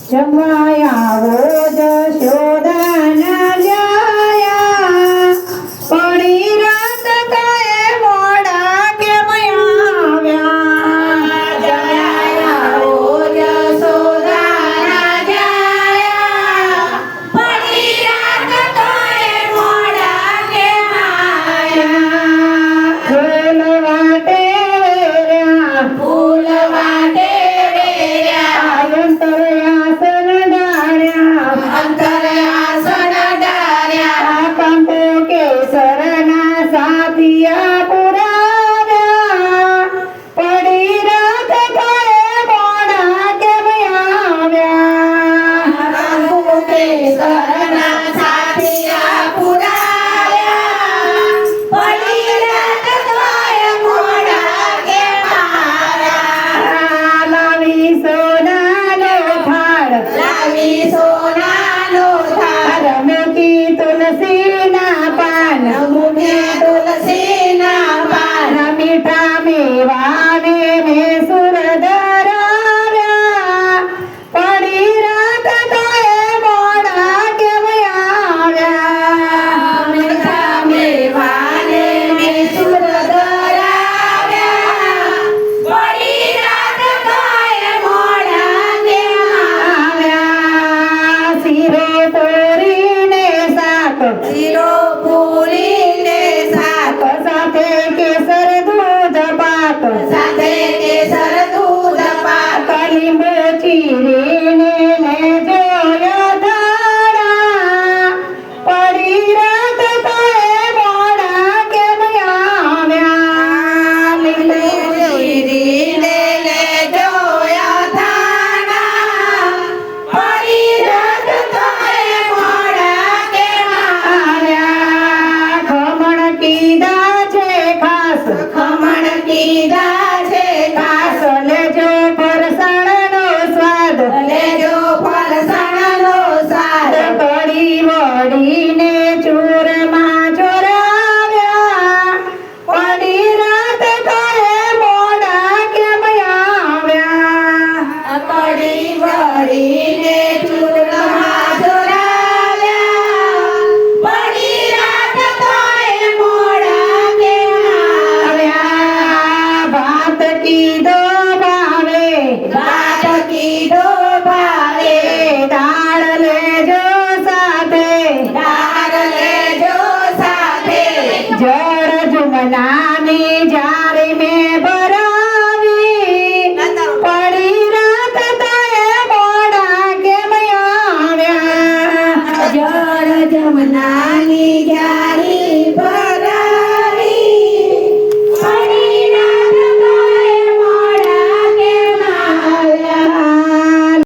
જમાયાવો જશોદાના જાયા પડી રાત કાએ મોડા કેમ આવ્યા જમાયાવો જશોદાના જાયા પડી રાત કાએ મોડા કેમ આવ્યા ફૂલ વાટે વેર્યા ફૂલ વાટે વેર્યા અંતરયાસન ડાળ્યા કંપો કેસરના સાથિયા પુરાવ્યા પડી રાત કાએ મોડા કેમ આવ્યા કંપો કેસરના સાથિયા પુરાવ્યા પડી રાત કાએ મોડા કેમ આવ્યા લાવી સોનાનો થાળ લાવી સોનાનો થાળ મૂકી તુલસીના પાન મૂકી તુલસીના પાન મીઠા મેવાને મેં સુર ધરાવ્યા પડી રાત કાએ મોડા કેમ આવ્યા મીઠા મેવાને મેં સુર ધરાવ્યા પડી રાત કાએ મોડા કેમ આવ્યા શીરો પૂરીને શાક શીરો પૂરીને શાક સાથે કેસર દૂધ પાક સાથે કેસર દૂધ પાક લીંબુ ચીરીને લેજો યથાળા પડી રાત કાએ મોડા કેમ આવ્યા લીંબુ ચીરીને લેજો યથાળા પડી રાત કાએ મોડા કેમ આવ્યા ખમણ કીધા છે ખાસ ખમણ કીધા છે ખાસ લેજો ફરસાણનો સ્વાદ લેજો ફરસાણનો સ્વાદ કઢી વળીને ચૂરમાં ચોરાવ્યા પડી રાત કાએ મોડા કેમ આવ્યા કઢી વળીને ચૂરમાં ચોરાવ્યા પડી રાત કાએ મોડા કેમ આવ્યા ભાત કીધો ભાવે દાળ લેજો સાથે જળ જુમનાની જારી મેં ભરાવી પડી રાત કાએ મોડા કેમ આવ્યા જળ જમનાની જારી